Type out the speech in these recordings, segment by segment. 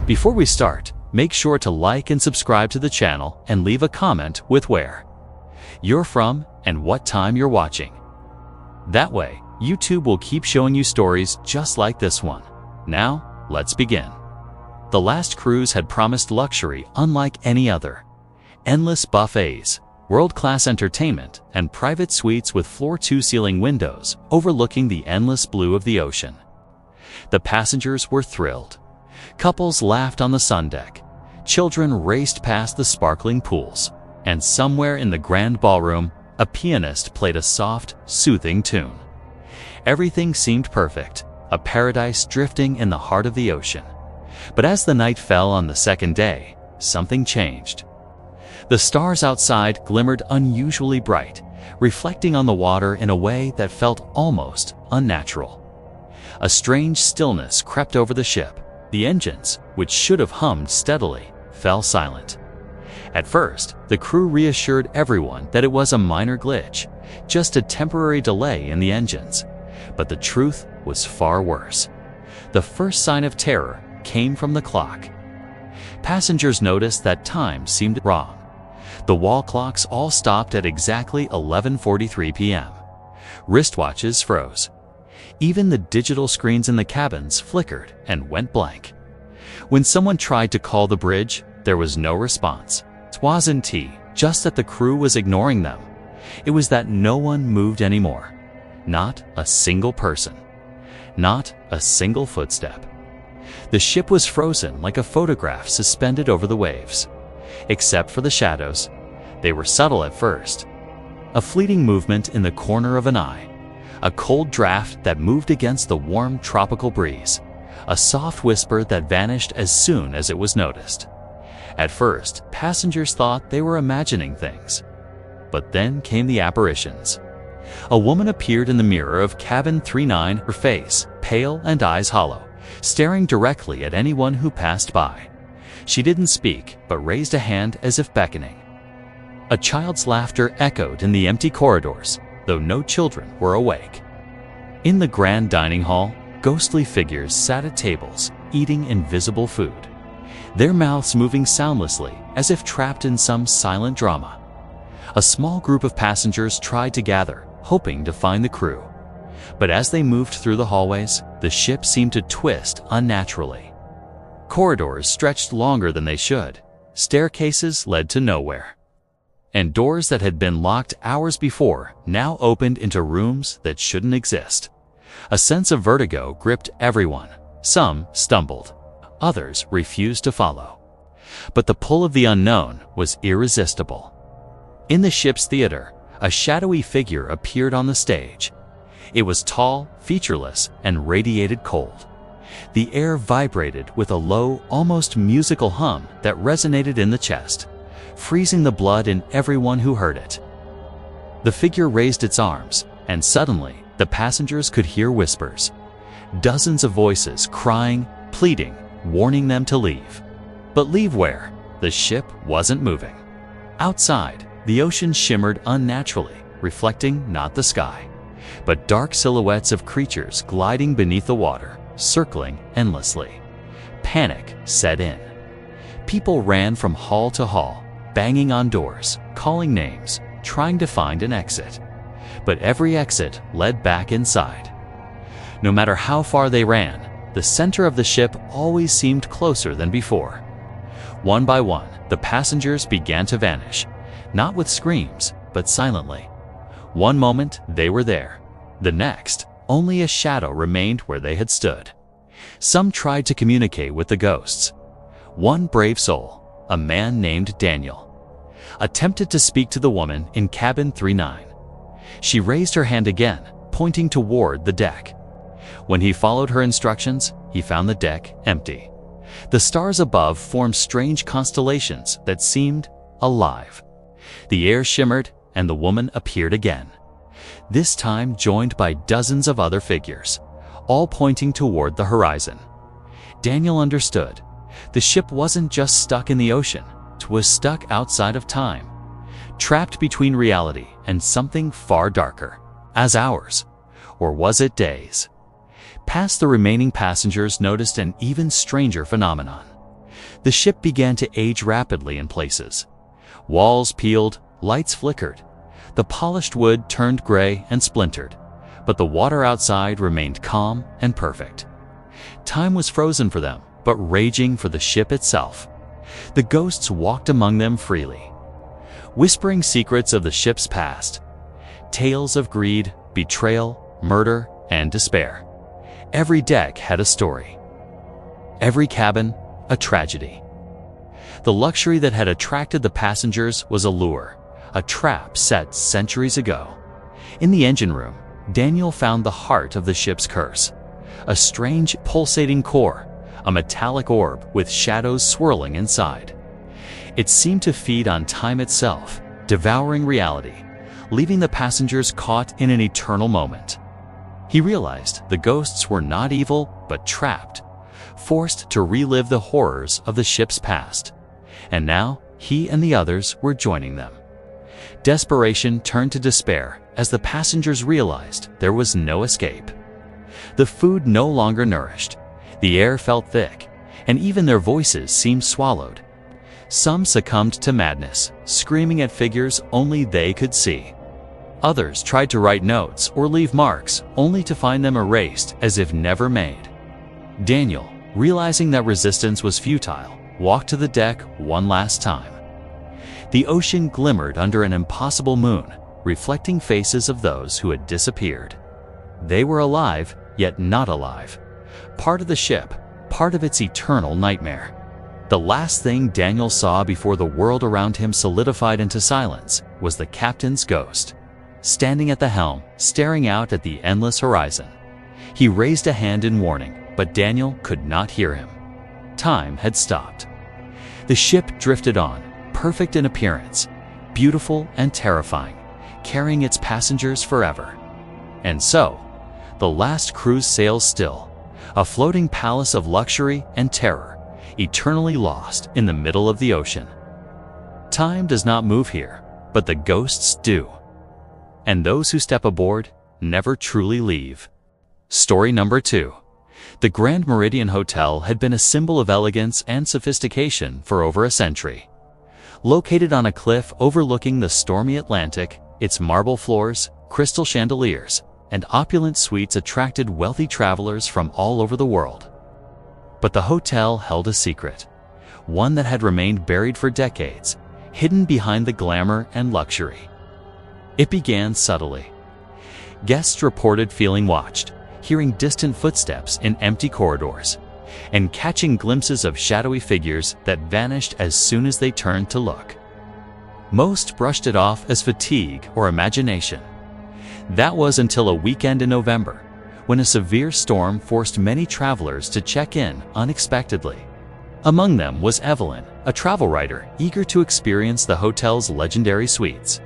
Before we start, make sure to like and subscribe to the channel and leave a comment with where you're from and what time you're watching. That way, YouTube will keep showing you stories just like this one. Now, let's begin. The last cruise had promised luxury unlike any other. Endless buffets, world-class entertainment, and private suites with floor-to-ceiling windows overlooking the endless blue of the ocean. The passengers were thrilled. Couples laughed on the sun deck. Children raced past the sparkling pools. And somewhere in the grand ballroom, a pianist played a soft, soothing tune. Everything seemed perfect, a paradise drifting in the heart of the ocean. But as the night fell on the second day, something changed. The stars outside glimmered unusually bright, reflecting on the water in a way that felt almost unnatural. A strange stillness crept over the ship. The engines, which should have hummed steadily, fell silent. At first, the crew reassured everyone that it was a minor glitch, just a temporary delay in the engines. But the truth was far worse. The first sign of terror came from the clock. Passengers noticed that time seemed wrong. The wall clocks all stopped at exactly 11:43 p.m. Wristwatches froze. Even the digital screens in the cabins flickered and went blank. When someone tried to call the bridge, there was no response. It wasn't just that the crew was ignoring them. It was that no one moved anymore. Not a single person. Not a single footstep. The ship was frozen like a photograph suspended over the waves. Except for the shadows. They were subtle at first. A fleeting movement in the corner of an eye. A cold draft that moved against the warm tropical breeze. A soft whisper that vanished as soon as it was noticed. At first, passengers thought they were imagining things. But then came the apparitions. A woman appeared in the mirror of cabin 39, her face, pale and eyes hollow, staring directly at anyone who passed by. She didn't speak, but raised a hand as if beckoning. A child's laughter echoed in the empty corridors, though no children were awake. In the grand dining hall, ghostly figures sat at tables, eating invisible food, their mouths moving soundlessly as if trapped in some silent drama. A small group of passengers tried to gather, hoping to find the crew. But as they moved through the hallways, the ship seemed to twist unnaturally. Corridors stretched longer than they should. Staircases led to nowhere. And doors that had been locked hours before now opened into rooms that shouldn't exist. A sense of vertigo gripped everyone. Some stumbled. Others refused to follow. But the pull of the unknown was irresistible. In the ship's theater, a shadowy figure appeared on the stage. It was tall, featureless, and radiated cold. The air vibrated with a low, almost musical hum that resonated in the chest, freezing the blood in everyone who heard it. The figure raised its arms, and suddenly, the passengers could hear whispers. Dozens of voices crying, pleading, warning them to leave. But leave where? The ship wasn't moving. Outside, the ocean shimmered unnaturally, reflecting not the sky, but dark silhouettes of creatures gliding beneath the water, circling endlessly. Panic set in. People ran from hall to hall, banging on doors, calling names, trying to find an exit. But every exit led back inside. No matter how far they ran, the center of the ship always seemed closer than before. One by one, the passengers began to vanish, not with screams, but silently. One moment, they were there. The next, only a shadow remained where they had stood. Some tried to communicate with the ghosts. One brave soul, a man named Daniel, attempted to speak to the woman in cabin 39. She raised her hand again, pointing toward the deck. When he followed her instructions, he found the deck empty. The stars above formed strange constellations that seemed alive. The air shimmered, and the woman appeared again, this time joined by dozens of other figures, all pointing toward the horizon. Daniel understood. The ship wasn't just stuck in the ocean, it was stuck outside of time, trapped between reality and something far darker, as hours, or was it days? Past the remaining passengers noticed an even stranger phenomenon. The ship began to age rapidly in places. Walls peeled, lights flickered. The polished wood turned gray and splintered, but the water outside remained calm and perfect. Time was frozen for them, but raging for the ship itself. The ghosts walked among them freely, whispering secrets of the ship's past, tales of greed, betrayal, murder, and despair. Every deck had a story. Every cabin, a tragedy. The luxury that had attracted the passengers was a lure, a trap set centuries ago. In the engine room, Daniel found the heart of the ship's curse, a strange pulsating core, a metallic orb with shadows swirling inside. It seemed to feed on time itself, devouring reality, leaving the passengers caught in an eternal moment. He realized the ghosts were not evil, but trapped, forced to relive the horrors of the ship's past. And now, he and the others were joining them. Desperation turned to despair as the passengers realized there was no escape. The food no longer nourished, the air felt thick, and even their voices seemed swallowed. Some succumbed to madness, screaming at figures only they could see. Others tried to write notes or leave marks, only to find them erased as if never made. Daniel, realizing that resistance was futile, walked to the deck one last time. The ocean glimmered under an impossible moon, reflecting faces of those who had disappeared. They were alive, yet not alive. Part of the ship, part of its eternal nightmare. The last thing Daniel saw before the world around him solidified into silence was the captain's ghost, standing at the helm, staring out at the endless horizon. He raised a hand in warning, but Daniel could not hear him. Time had stopped. The ship drifted on, perfect in appearance, beautiful and terrifying, carrying its passengers forever. And so, the last cruise sails still, a floating palace of luxury and terror, eternally lost in the middle of the ocean. Time does not move here, but the ghosts do. And those who step aboard never truly leave. Story number 2. The Grand Meridian Hotel had been a symbol of elegance and sophistication for over a century. Located on a cliff overlooking the stormy Atlantic, its marble floors, crystal chandeliers, and opulent suites attracted wealthy travelers from all over the world. But the hotel held a secret, one that had remained buried for decades, hidden behind the glamour and luxury. It began subtly. Guests reported feeling watched, hearing distant footsteps in empty corridors, and catching glimpses of shadowy figures that vanished as soon as they turned to look. Most brushed it off as fatigue or imagination. That was until a weekend in November, when a severe storm forced many travelers to check in unexpectedly. Among them was Evelyn, a travel writer eager to experience the hotel's legendary suites.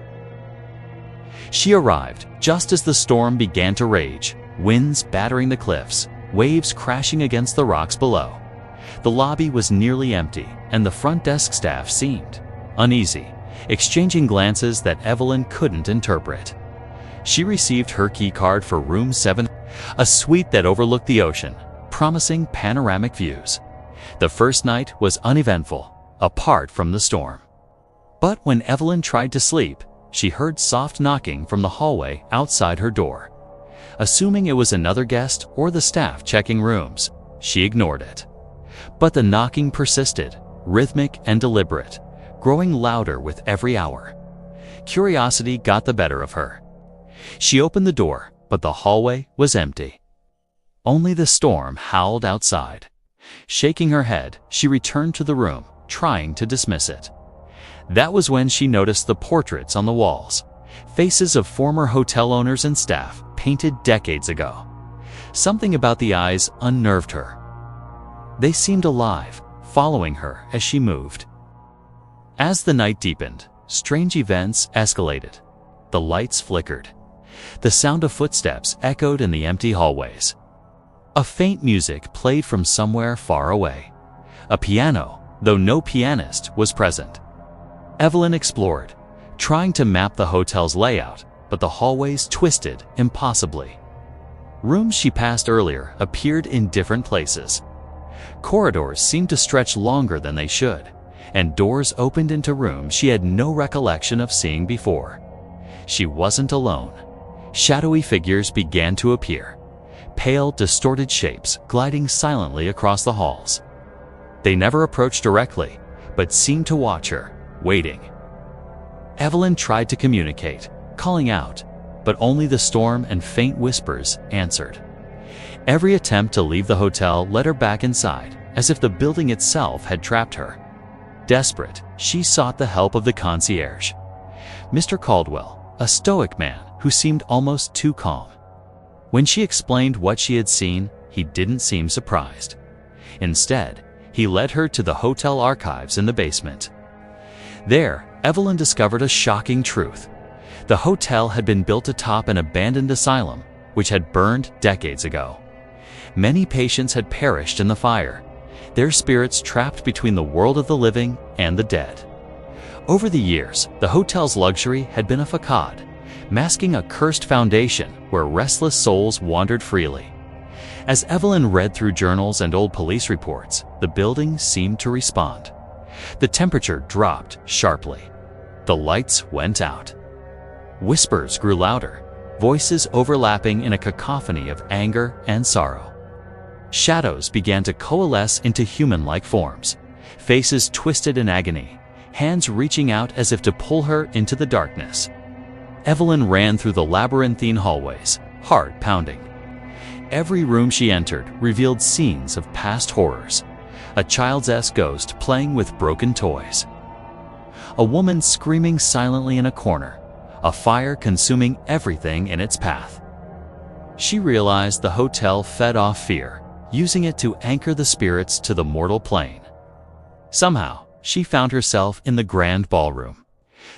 She arrived just as the storm began to rage, winds battering the cliffs, waves crashing against the rocks below. The lobby was nearly empty, and the front desk staff seemed uneasy, exchanging glances that Evelyn couldn't interpret. She received her key card for room 7, a suite that overlooked the ocean, promising panoramic views. The first night was uneventful, apart from the storm. But when Evelyn tried to sleep, she heard soft knocking from the hallway outside her door. Assuming it was another guest or the staff checking rooms, she ignored it. But the knocking persisted, rhythmic and deliberate, growing louder with every hour. Curiosity got the better of her. She opened the door, but the hallway was empty. Only the storm howled outside. Shaking her head, she returned to the room, trying to dismiss it. That was when she noticed the portraits on the walls, faces of former hotel owners and staff painted decades ago. Something about the eyes unnerved her. They seemed alive, following her as she moved. As the night deepened, strange events escalated. The lights flickered. The sound of footsteps echoed in the empty hallways. A faint music played from somewhere far away. A piano, though no pianist was present. Evelyn explored, trying to map the hotel's layout, but the hallways twisted impossibly. Rooms she passed earlier appeared in different places. Corridors seemed to stretch longer than they should, and doors opened into rooms she had no recollection of seeing before. She wasn't alone. Shadowy figures began to appear, pale, distorted shapes gliding silently across the halls. They never approached directly, but seemed to watch her, waiting. Evelyn tried to communicate, calling out, but only the storm and faint whispers answered. Every attempt to leave the hotel led her back inside, as if the building itself had trapped her. Desperate, she sought the help of the concierge, Mr. Caldwell, a stoic man who seemed almost too calm. When she explained what she had seen, he didn't seem surprised. Instead, he led her to the hotel archives in the basement. There, Evelyn discovered a shocking truth. The hotel had been built atop an abandoned asylum, which had burned decades ago. Many patients had perished in the fire, their spirits trapped between the world of the living and the dead. Over the years, the hotel's luxury had been a facade, masking a cursed foundation where restless souls wandered freely. As Evelyn read through journals and old police reports, the building seemed to respond. The temperature dropped sharply. The lights went out. Whispers grew louder, voices overlapping in a cacophony of anger and sorrow. Shadows began to coalesce into human-like forms, faces twisted in agony, hands reaching out as if to pull her into the darkness. Evelyn ran through the labyrinthine hallways, heart pounding. Every room she entered revealed scenes of past horrors. A child's ghost playing with broken toys. A woman screaming silently in a corner, a fire consuming everything in its path. She realized the hotel fed off fear, using it to anchor the spirits to the mortal plane. Somehow, she found herself in the grand ballroom.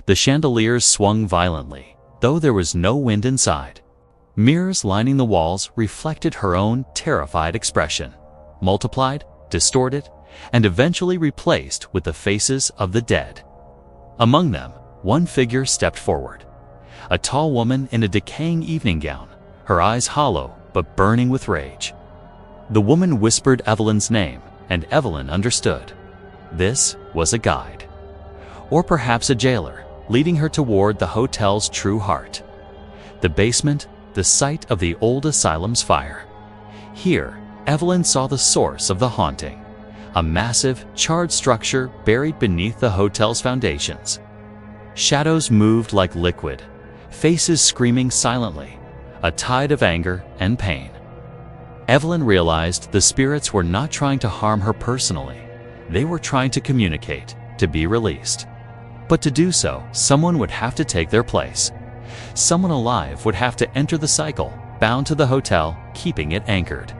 The chandeliers swung violently, though there was no wind inside. Mirrors lining the walls reflected her own terrified expression, multiplied, distorted, and eventually replaced with the faces of the dead. Among them, one figure stepped forward. A tall woman in a decaying evening gown, her eyes hollow but burning with rage. The woman whispered Evelyn's name, and Evelyn understood. This was a guide. Or perhaps a jailer, leading her toward the hotel's true heart. The basement, the site of the old asylum's fire. Here, Evelyn saw the source of the haunting, a massive, charred structure buried beneath the hotel's foundations. Shadows moved like liquid, faces screaming silently, a tide of anger and pain. Evelyn realized the spirits were not trying to harm her personally. They were trying to communicate, to be released. But to do so, someone would have to take their place. Someone alive would have to enter the cycle, bound to the hotel, keeping it anchored.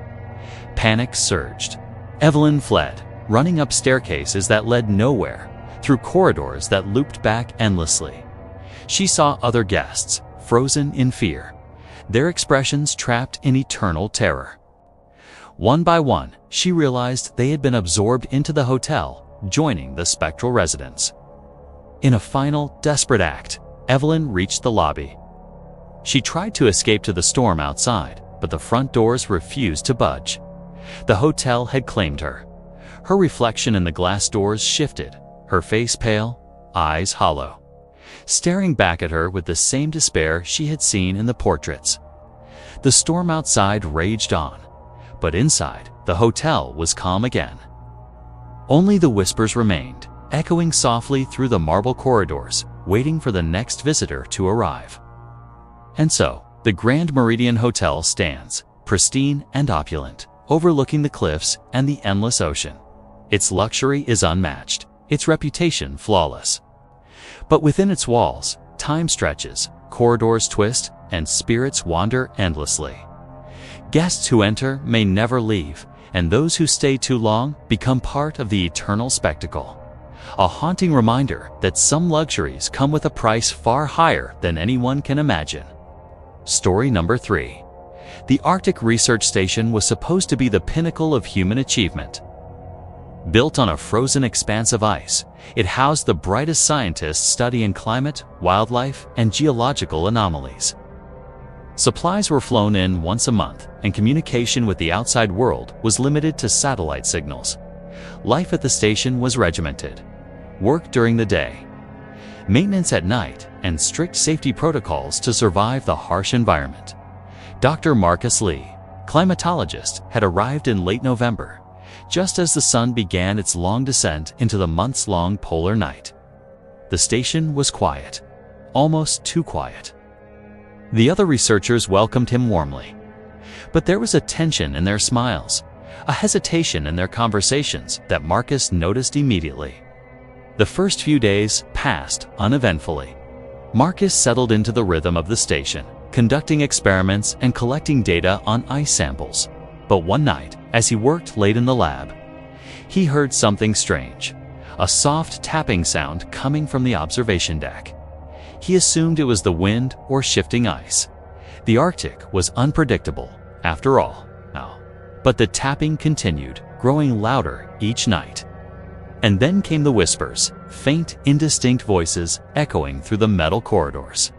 Panic surged. Evelyn fled, running up staircases that led nowhere, through corridors that looped back endlessly. She saw other guests, frozen in fear, their expressions trapped in eternal terror. One by one, she realized they had been absorbed into the hotel, joining the spectral residents. In a final, desperate act, Evelyn reached the lobby. She tried to escape to the storm outside, but the front doors refused to budge. The hotel had claimed her. Her reflection in the glass doors shifted, her face pale, eyes hollow, staring back at her with the same despair she had seen in the portraits. The storm outside raged on, but inside, the hotel was calm again. Only the whispers remained, echoing softly through the marble corridors, waiting for the next visitor to arrive. And so, the Grand Meridian Hotel stands, pristine and opulent, overlooking the cliffs and the endless ocean. Its luxury is unmatched, its reputation flawless. But within its walls, time stretches, corridors twist, and spirits wander endlessly. Guests who enter may never leave, and those who stay too long become part of the eternal spectacle. A haunting reminder that some luxuries come with a price far higher than anyone can imagine. Story number 3. The Arctic Research Station was supposed to be the pinnacle of human achievement. Built on a frozen expanse of ice, it housed the brightest scientists studying climate, wildlife, and geological anomalies. Supplies were flown in once a month, and communication with the outside world was limited to satellite signals. Life at the station was regimented. Work during the day, maintenance at night, and strict safety protocols to survive the harsh environment. Dr. Marcus Lee, climatologist, had arrived in late November, just as the sun began its long descent into the months-long polar night. The station was quiet, almost too quiet. The other researchers welcomed him warmly, but there was a tension in their smiles, a hesitation in their conversations that Marcus noticed immediately. The first few days passed uneventfully. Marcus settled into the rhythm of the station, conducting experiments and collecting data on ice samples. But one night, as he worked late in the lab, he heard something strange, a soft tapping sound coming from the observation deck. He assumed it was the wind or shifting ice. The Arctic was unpredictable, after all. But the tapping continued, growing louder each night. And then came the whispers, faint, indistinct voices echoing through the metal corridors.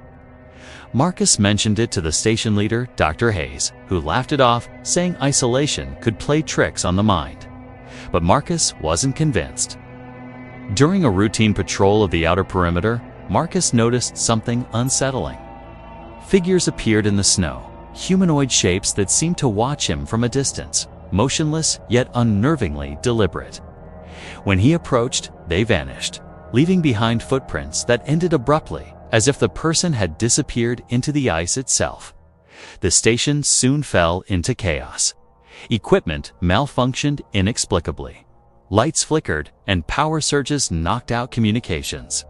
Marcus mentioned it to the station leader, Dr. Hayes, who laughed it off, saying isolation could play tricks on the mind. But Marcus wasn't convinced. During a routine patrol of the outer perimeter, Marcus noticed something unsettling. Figures appeared in the snow, humanoid shapes that seemed to watch him from a distance, motionless yet unnervingly deliberate. When he approached, they vanished, leaving behind footprints that ended abruptly, as if the person had disappeared into the ice itself. The station soon fell into chaos. Equipment malfunctioned inexplicably. Lights flickered, and power surges knocked out communications.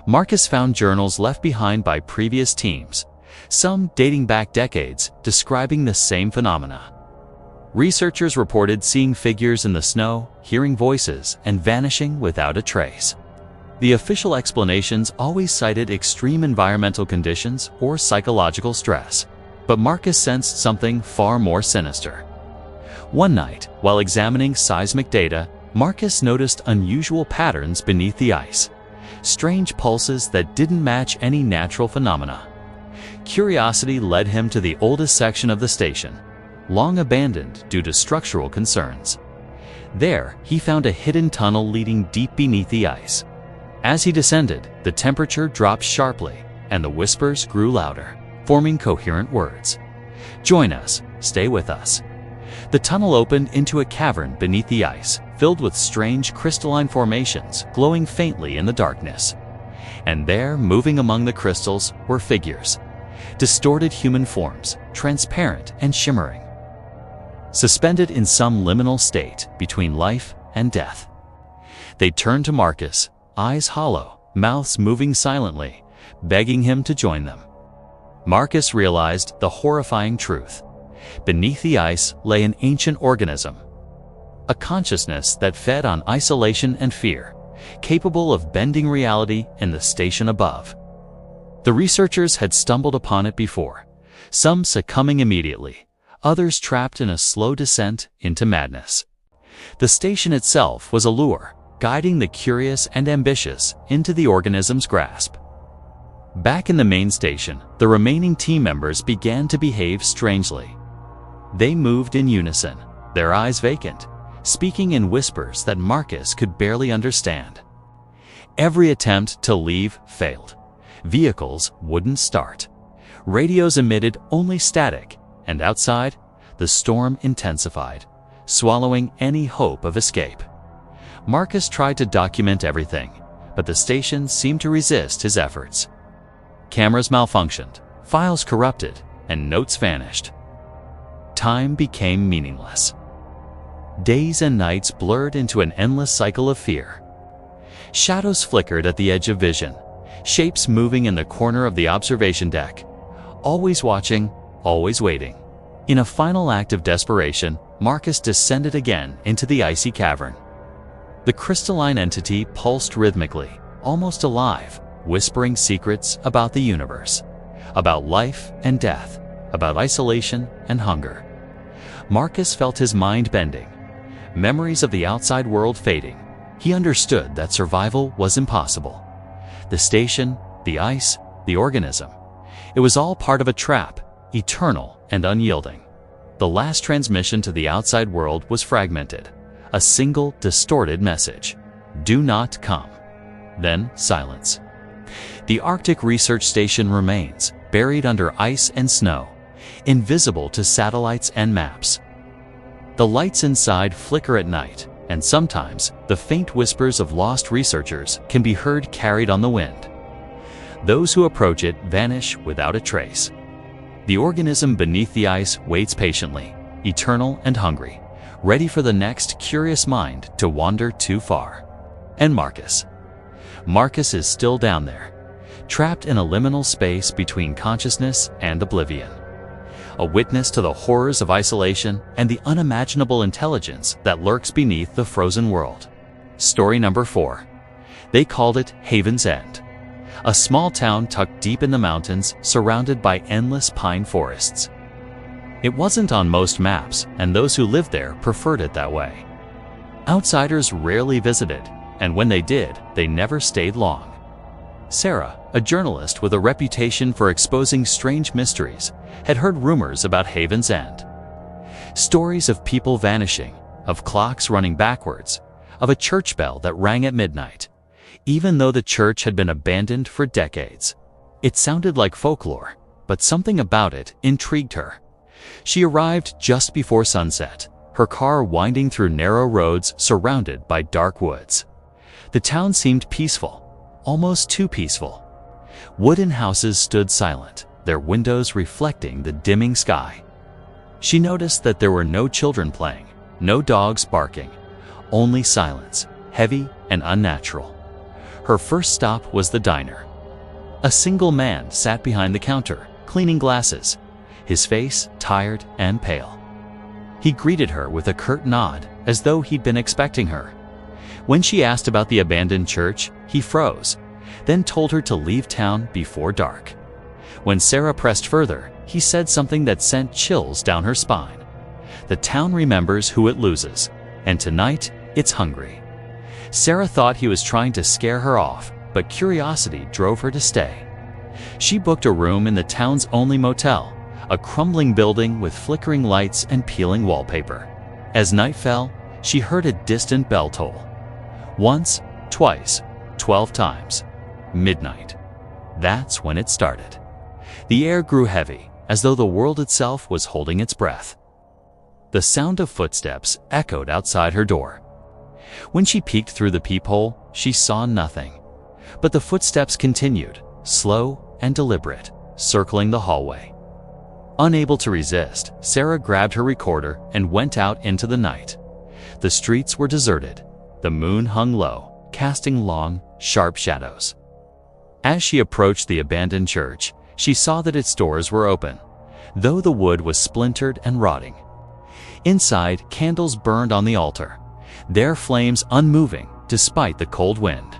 Marcus found journals left behind by previous teams, some dating back decades, describing the same phenomena. Researchers reported seeing figures in the snow, hearing voices, and vanishing without a trace. The official explanations always cited extreme environmental conditions or psychological stress, but Marcus sensed something far more sinister. One night, while examining seismic data, Marcus noticed unusual patterns beneath the ice, strange pulses that didn't match any natural phenomena. Curiosity led him to the oldest section of the station, long abandoned due to structural concerns. There, he found a hidden tunnel leading deep beneath the ice. As he descended, the temperature dropped sharply, and the whispers grew louder, forming coherent words. "Join us, stay with us." The tunnel opened into a cavern beneath the ice, filled with strange crystalline formations glowing faintly in the darkness. And there, moving among the crystals, were figures. Distorted human forms, transparent and shimmering, suspended in some liminal state between life and death. They turned to Marcus, eyes hollow, mouths moving silently, begging him to join them. Marcus realized the horrifying truth. Beneath the ice lay an ancient organism, a consciousness that fed on isolation and fear, capable of bending reality in the station above. The researchers had stumbled upon it before, some succumbing immediately, others trapped in a slow descent into madness. The station itself was a lure, guiding the curious and ambitious into the organism's grasp. Back in the main station, the remaining team members began to behave strangely. They moved in unison, their eyes vacant, speaking in whispers that Marcus could barely understand. Every attempt to leave failed. Vehicles wouldn't start. Radios emitted only static, and outside, the storm intensified, swallowing any hope of escape. Marcus tried to document everything, but the station seemed to resist his efforts. Cameras malfunctioned, files corrupted, and notes vanished. Time became meaningless. Days and nights blurred into an endless cycle of fear. Shadows flickered at the edge of vision, shapes moving in the corner of the observation deck, always watching, always waiting. In a final act of desperation, Marcus descended again into the icy cavern. The crystalline entity pulsed rhythmically, almost alive, whispering secrets about the universe, about life and death, about isolation and hunger. Marcus felt his mind bending, memories of the outside world fading. He understood that survival was impossible. The station, the ice, the organism. It was all part of a trap, eternal and unyielding. the last transmission to the outside world was fragmented. A single, distorted message: "Do not come." Then silence. The Arctic Research Station remains, buried under ice and snow, invisible to satellites and maps. The lights inside flicker at night, and sometimes the faint whispers of lost researchers can be heard carried on the wind. Those who approach it vanish without a trace. The organism beneath the ice waits patiently, eternal and hungry, ready for the next curious mind to wander too far. And Marcus. Marcus is still down there, trapped in a liminal space between consciousness and oblivion. A witness to the horrors of isolation and the unimaginable intelligence that lurks beneath the frozen world. Story number 4. They called it Haven's End. A small town tucked deep in the mountains, surrounded by endless pine forests. It wasn't on most maps, and those who lived there preferred it that way. Outsiders rarely visited, and when they did, they never stayed long. Sarah, a journalist with a reputation for exposing strange mysteries, had heard rumors about Haven's End. Stories of people vanishing, of clocks running backwards, of a church bell that rang at midnight, even though the church had been abandoned for decades. It sounded like folklore, but something about it intrigued her. She arrived just before sunset, her car winding through narrow roads surrounded by dark woods. The town seemed peaceful, almost too peaceful. Wooden houses stood silent, their windows reflecting the dimming sky. She noticed that there were no children playing, no dogs barking, only silence, heavy and unnatural. Her first stop was the diner. A single man sat behind the counter, cleaning glasses, his face tired and pale. He greeted her with a curt nod, as though he'd been expecting her. When she asked about the abandoned church, he froze, then told her to leave town before dark. When Sarah pressed further, he said something that sent chills down her spine. The town remembers who it loses, and tonight it's hungry. Sarah thought he was trying to scare her off, but curiosity drove her to stay. She booked a room in the town's only motel, a crumbling building with flickering lights and peeling wallpaper. As night fell, she heard a distant bell toll. Once, twice, 12 times. Midnight. That's when it started. The air grew heavy, as though the world itself was holding its breath. The sound of footsteps echoed outside her door. When she peeked through the peephole, she saw nothing. But the footsteps continued, slow and deliberate, circling the hallway. Unable to resist, Sarah grabbed her recorder and went out into the night. The streets were deserted. The moon hung low, casting long, sharp shadows. As she approached the abandoned church, she saw that its doors were open, though the wood was splintered and rotting. Inside, candles burned on the altar, their flames unmoving despite the cold wind.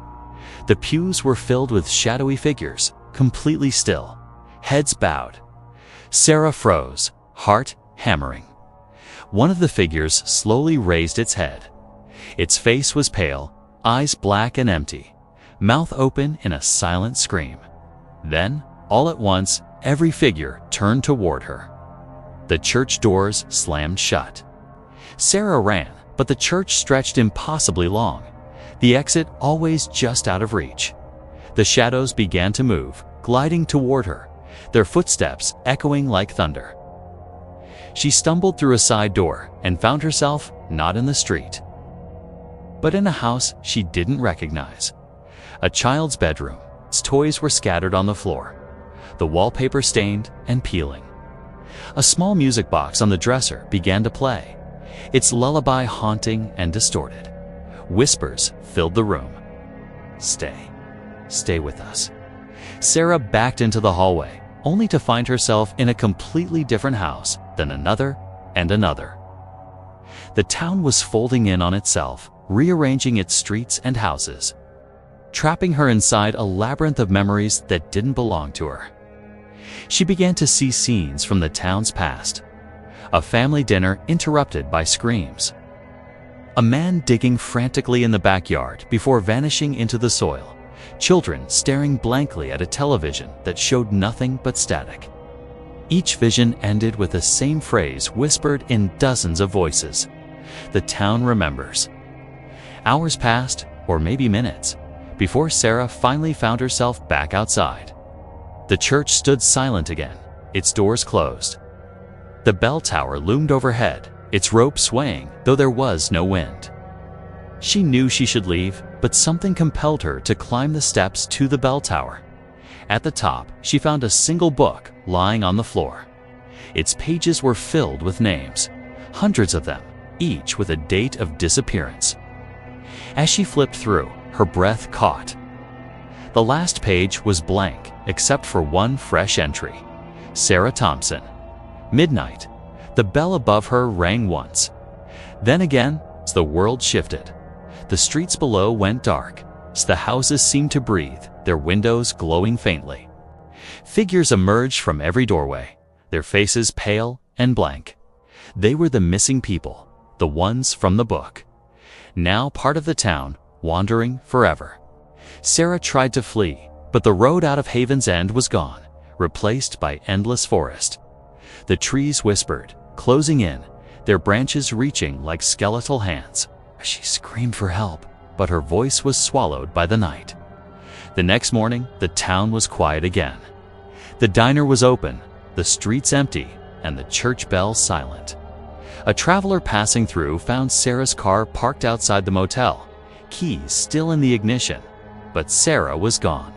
The pews were filled with shadowy figures, completely still, heads bowed. Sarah froze, heart hammering. One of the figures slowly raised its head. Its face was pale, eyes black and empty, mouth open in a silent scream. Then, all at once, every figure turned toward her. The church doors slammed shut. Sarah ran, but the church stretched impossibly long, the exit always just out of reach. The shadows began to move, gliding toward her, their footsteps echoing like thunder. She stumbled through a side door and found herself not in the street, but in a house she didn't recognize. A child's bedroom. Its toys were scattered on the floor, the wallpaper stained and peeling. A small music box on the dresser began to play, its lullaby haunting and distorted. Whispers filled the room. Stay with us." Sarah backed into the hallway, only to find herself in a completely different house than another and another. The town was folding in on itself, rearranging its streets and houses, trapping her inside a labyrinth of memories that didn't belong to her. She began to see scenes from the town's past. A family dinner interrupted by screams. A man digging frantically in the backyard before vanishing into the soil. Children staring blankly at a television that showed nothing but static. Each vision ended with the same phrase whispered in dozens of voices. The town remembers. Hours passed, or maybe minutes, before Sarah finally found herself back outside. The church stood silent again, its doors closed. The bell tower loomed overhead, its rope swaying, though there was no wind. She knew she should leave, but something compelled her to climb the steps to the bell tower. At the top, she found a single book lying on the floor. Its pages were filled with names, hundreds of them, each with a date of disappearance. As she flipped through, her breath caught. The last page was blank, except for one fresh entry. Sarah Thompson. Midnight. The bell above her rang once. Then again, as the world shifted. The streets below went dark, as the houses seemed to breathe, their windows glowing faintly. Figures emerged from every doorway, their faces pale and blank. They were the missing people, the ones from the book. Now part of the town, wandering forever. Sarah tried to flee, but the road out of Haven's End was gone, replaced by endless forest. The trees whispered, closing in, their branches reaching like skeletal hands. She screamed for help, but her voice was swallowed by the night. The next morning, the town was quiet again. The diner was open, the streets empty, and the church bell silent. A traveler passing through found Sarah's car parked outside the motel, keys still in the ignition, but Sarah was gone.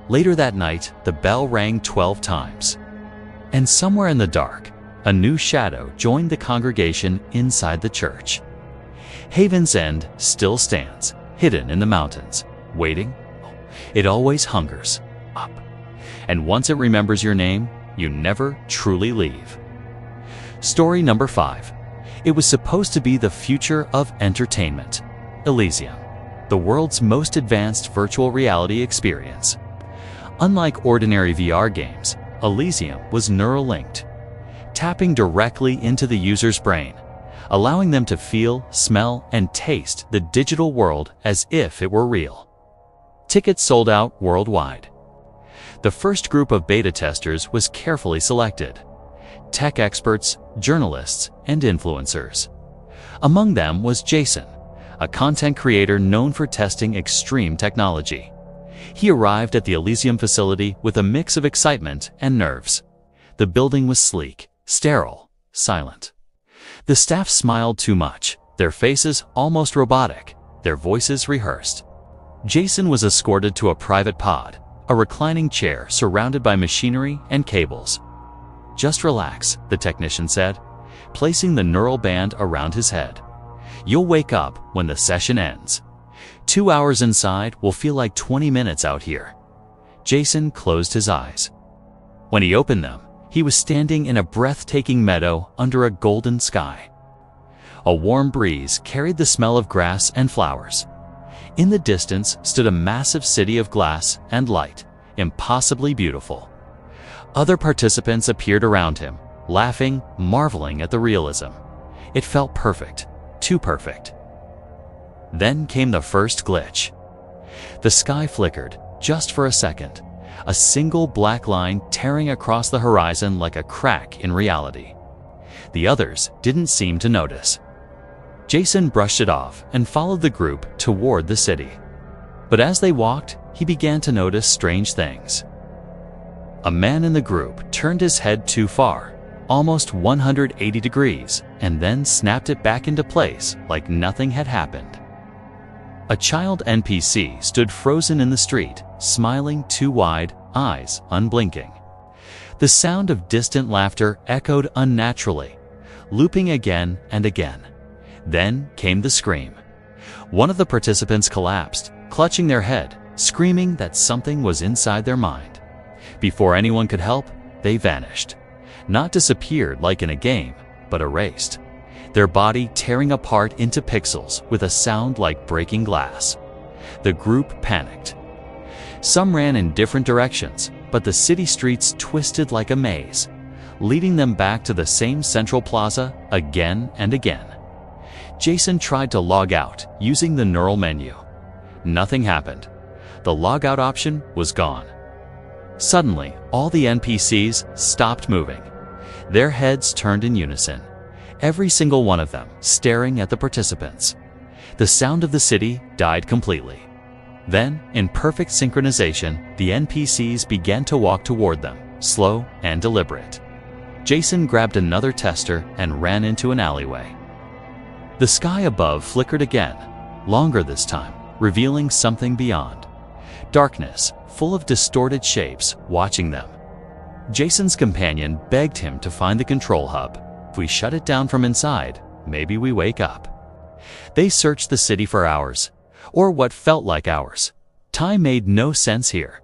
Later that night, the bell rang 12 times. And somewhere in the dark, a new shadow joined the congregation inside the church. Haven's End still stands, hidden in the mountains, waiting. It always hungers, up. And once it remembers your name, you never truly leave. Story number 5. It was supposed to be the future of entertainment. Elysium, the world's most advanced virtual reality experience. Unlike ordinary VR games, Elysium was neural-linked, tapping directly into the user's brain, allowing them to feel, smell, and taste the digital world as if it were real. Tickets sold out worldwide. The first group of beta testers was carefully selected: tech experts, journalists, and influencers. Among them was Jason, a content creator known for testing extreme technology. He arrived at the Elysium facility with a mix of excitement and nerves. The building was sleek, sterile, silent. The staff smiled too much, their faces almost robotic, their voices rehearsed. Jason was escorted to a private pod, a reclining chair surrounded by machinery and cables. "Just relax," the technician said, placing the neural band around his head. "You'll wake up when the session ends. 2 hours inside will feel like 20 minutes out here." Jason closed his eyes. When he opened them, he was standing in a breathtaking meadow under a golden sky. A warm breeze carried the smell of grass and flowers. In the distance stood a massive city of glass and light, impossibly beautiful. Other participants appeared around him, laughing, marveling at the realism. It felt perfect, too perfect. Then came the first glitch. The sky flickered, just for a second, a single black line tearing across the horizon like a crack in reality. The others didn't seem to notice. Jason brushed it off and followed the group toward the city. But as they walked, he began to notice strange things. A man in the group turned his head too far, almost 180 degrees, and then snapped it back into place like nothing had happened. A child NPC stood frozen in the street, smiling too wide, eyes unblinking. The sound of distant laughter echoed unnaturally, looping again and again. Then came the scream. One of the participants collapsed, clutching their head, screaming that something was inside their mind. Before anyone could help, they vanished. Not disappeared like in a game, but erased. Their body tearing apart into pixels with a sound like breaking glass. The group panicked. Some ran in different directions, but the city streets twisted like a maze, leading them back to the same central plaza again and again. Jason tried to log out using the neural menu. Nothing happened. The logout option was gone. Suddenly, all the NPCs stopped moving. Their heads turned in unison, every single one of them staring at the participants. The sound of the city died completely. Then, in perfect synchronization, the NPCs began to walk toward them, slow and deliberate. Jason grabbed another tester and ran into an alleyway. The sky above flickered again, longer this time, revealing something beyond. Darkness, full of distorted shapes, watching them. Jason's companion begged him to find the control hub. If we shut it down from inside, maybe we wake up. They searched the city for hours, or what felt like hours. Time made no sense here.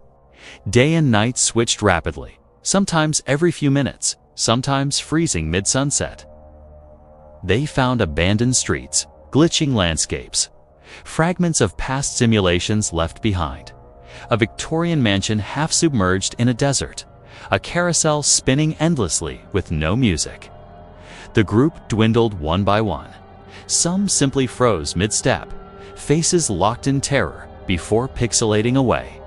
Day and night switched rapidly, sometimes every few minutes, sometimes freezing mid-sunset. They found abandoned streets, glitching landscapes, fragments of past simulations left behind, a Victorian mansion half submerged in a desert, a carousel spinning endlessly with no music. The group dwindled one by one. Some simply froze mid-step, faces locked in terror before pixelating away.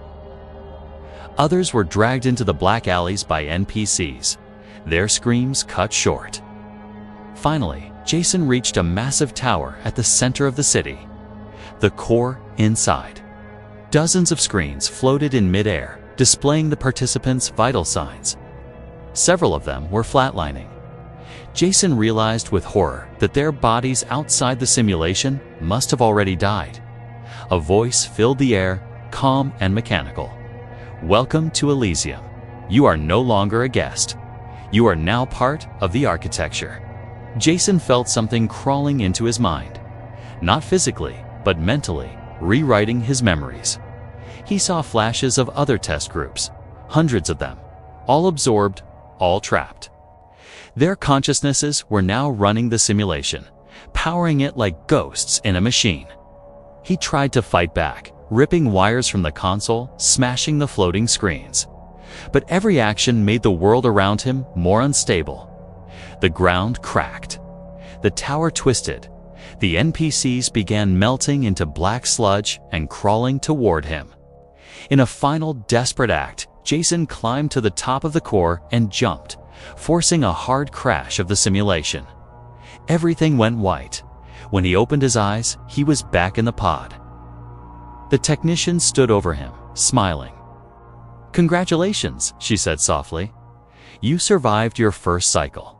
Others were dragged into the black alleys by NPCs, their screams cut short. Finally, Jason reached a massive tower at the center of the city. The core inside. Dozens of screens floated in midair, displaying the participants' vital signs. Several of them were flatlining. Jason realized with horror that their bodies outside the simulation must have already died. A voice filled the air, calm and mechanical. "Welcome to Elysium. You are no longer a guest. You are now part of the architecture." Jason felt something crawling into his mind. Not physically, but mentally, rewriting his memories. He saw flashes of other test groups, hundreds of them, all absorbed, all trapped. Their consciousnesses were now running the simulation, powering it like ghosts in a machine. He tried to fight back, ripping wires from the console, smashing the floating screens. But every action made the world around him more unstable. The ground cracked. The tower twisted. The NPCs began melting into black sludge and crawling toward him. In a final desperate act, Jason climbed to the top of the core and jumped, forcing a hard crash of the simulation. Everything went white. When he opened his eyes, he was back in the pod. The technician stood over him, smiling. "Congratulations," she said softly. "You survived your first cycle."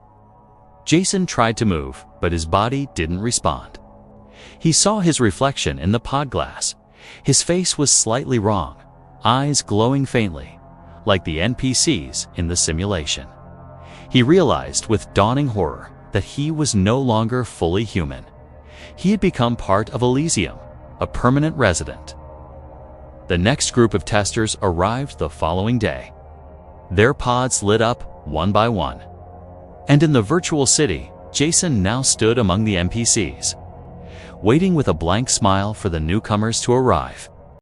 Jason tried to move, but his body didn't respond. He saw his reflection in the pod glass. His face was slightly wrong, eyes glowing faintly, like the NPCs in the simulation. He realized with dawning horror that he was no longer fully human. He had become part of Elysium, a permanent resident. The next group of testers arrived the following day. Their pods lit up one by one. And in the virtual city, Jason now stood among the NPCs, waiting with a blank smile for the newcomers to arrive.